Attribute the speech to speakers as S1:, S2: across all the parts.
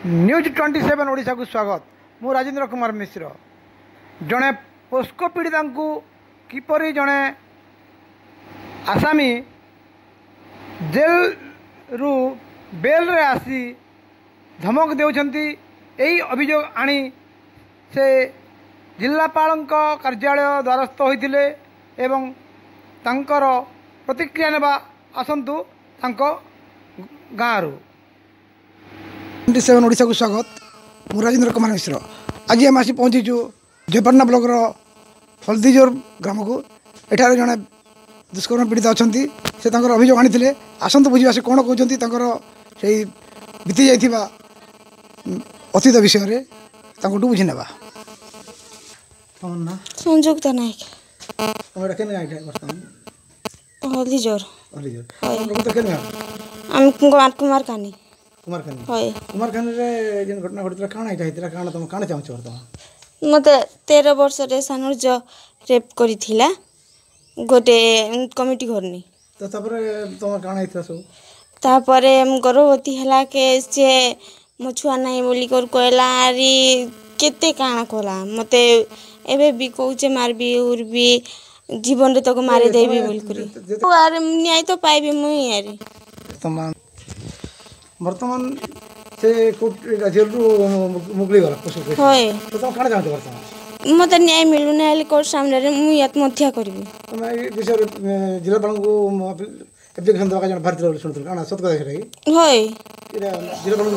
S1: News 27 Odisha को स्वागत। मु राजेंद्र कुमार मिश्र। जड़े पोस्को पीड़िता को किपरि जड़े आसामी जेल रु बेल रे आसी धमक देउछंती एही अभियोग आनी से जिल्लापाल कार्यालय द्वारस्थ होइतिले एवं तांकर प्रतिक्रिया नेबा आसंतु तांको गाँव 27 ओडिशा को स्वागत। मु राजेंद्र कुमार मिश्र। आज आम आसी पहुँचीचु जयपाटना ब्लॉक हल्दीजोर ग्राम को। एठार जड़े दुष्कर्म पीड़ित अच्छा से अभियोग आनी आसतु बुझा से कौन कहते बीती जा अतीत विषय बुझी ना।
S2: संयुक्त नायक हल्दीजोर कुमार कानी
S1: कुमारखानी जेन घटना घटी कौन यहाँ कौन तुम कौन चाहूँ बर्तमान
S2: मत 13 वर्ष सानुज रेप करिथिला गोटे कमिटी घरनी
S1: तो तुम कौन है सब
S2: तापर गर्भवती है के से मो छुआ नहीं बोली कर कहला आरी केते काना कहला मते एबे भी कहूचे मारबी उर्बी जीवन रे तक मारे देबी बोल करी आर न्याय तो पाइबे मुई यारी
S1: बर्तमान से जेल रु मुगली गला
S2: होय
S1: तो तुम कौन चाहते बर्तमान
S2: मत न्याय मिलु ना कोर्ट सामने मुई आत्महत्या करबी
S1: तुम ए विषय जिलापाल को एप्लिकेशन दवा जन भारतीय सुनथुल काना सत कथा छै
S2: होय
S1: जिलापाल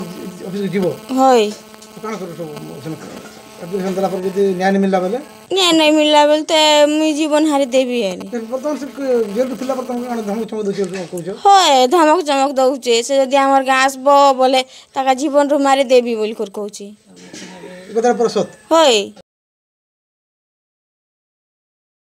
S1: ऑफिस जीवो
S2: होय
S1: काना करू सब एप्लिकेशन दला पर यदि न्याय नहीं मिलला बेले
S2: न्याय नहीं मिलला बेले ते मुई जीवन हारि देबी यानी
S1: बर्तमान से जेल रु फिरला पर तुम काना धमक चमक दोछ कहूछ
S2: होय धमक चमक दउचे से यदि हमर गाँ आसबो बोले ताका जीवन रु मारे देबी बोल कर कहूची
S1: कथा पर सत
S2: होय।